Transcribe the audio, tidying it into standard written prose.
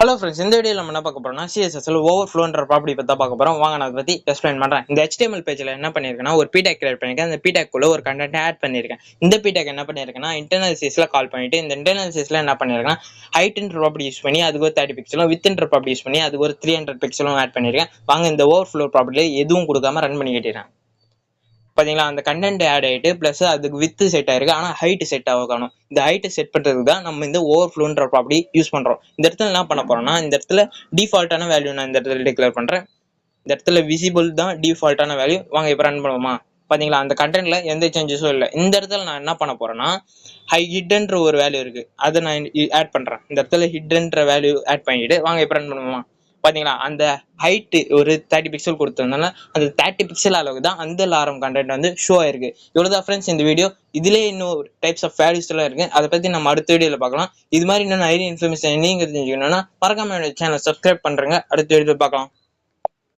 Hello friends, இந்த வீடியோவில் நம்ம என்ன பார்க்க போறோம்னா சிஎஸ்எஸ்ல ஓவர்ஃப்ளோன்ற ப்ராப்பர்ட்டி பற்றி பார்க்க போறோம். வாங்க நான் அதை பற்றி எக்ஸ்பிளைன் பண்றேன். இந்த HTML பேஜில் என்ன பண்ணியிருக்கேன்னா ஒரு PTAG கிரியேட் பண்ணியிருக்கேன். அந்த PTAG குள்ள ஒரு கண்டென்ட் ஆட் பண்ணியிருக்கேன். இந்த PTAG என்ன பண்ணியிருக்கேன்னா இன்டர்னல் சிஎஸ்ல கால் பண்ணிட்டு இந்த இன்டர்னல் சிஎஸ்ல என்ன பண்ணியிருக்கேன்னா ஹைட்ன்ற ப்ராப்பர்ட்டி யூஸ் பண்ணி அதுக்கு ஒரு 30 பிக்சலும் வித்ன்ற ப்ராப்பர்ட்டி யூஸ் பண்ணி அதுக்கு ஒரு 300 பிக்சலும் ஆட் பண்ணியிருக்கேன். வாங்க இந்த ஓவர்ஃப்ளோ ப்ராப்பர்ட்டியில் எதுவும் கொடுக்காம ரன் பண்ணி கேட்டுறேன். பார்த்தீங்களா, அந்த கண்டென்ட் ஆட் ஆகிட்டு ப்ளஸ் அதுக்கு வித்து செட் ஆயிருக்கு, ஆனால் ஹைட் செட் ஆகணும். இந்த ஹைட்டை செட் பண்ணுறதுக்கு தான் நம்ம இந்த ஓவர்ஃப்ளோன்ற ப்ராப்பர்ட்டி யூஸ் பண்ணுறோம். இந்த இடத்துல என்ன பண்ண போறோம்னா இந்த இடத்துல டிஃபால்ட்டான வேல்யூ நான் இந்த இடத்துல டிக்ளேர் பண்ணுறேன். இந்த இடத்துல விசிபிள் தான் டிஃபால்ட்டான வேல்யூ. வாங்க இப்போ ரன் பண்ணுவோமா? பார்த்தீங்களா, அந்த கண்டென்ட்ல எந்த சேஞ்சஸும் இல்லை. இந்த இடத்துல நான் என்ன பண்ண போறேன்னா ஹிட்ன்ற ஒரு வேல்யூ இருக்கு, அதை நான் ஆட் பண்ணுறேன். இந்த இடத்துல ஹிட்ன்ற வேல்யூ ஆட் பண்ணிட்டு வாங்க இப்போ ரன் பண்ணுவோமா? பார்த்தீங்களா, அந்த ஹைட்டு ஒரு 30 பிக்சல் கொடுத்ததுனால அந்த 30 பிக்சல் அளவுக்கு தான் அந்த லாரம் கண்டென்ட் வந்து ஷோ ஆயிருக்கு. இவ்வளோதான் ஃப்ரெண்ட்ஸ் இந்த வீடியோ. இதுலேயே இன்னும் டைப்ஸ் ஆஃப் வேல்யூஸ் எல்லாம் இருக்கு, அதை பற்றி நம்ம அடுத்த வீடியோவில் பார்க்கலாம். இது மாதிரி இன்னும் நிறைய இன்ஃபர்மேஷன் நீங்கள் தெரிஞ்சுக்கணும்னா மறக்காம என்னோட சேனல் சப்ஸ்கிரைப் பண்ணுறேங்க. அடுத்த வீடியோவில் பார்க்கலாம்.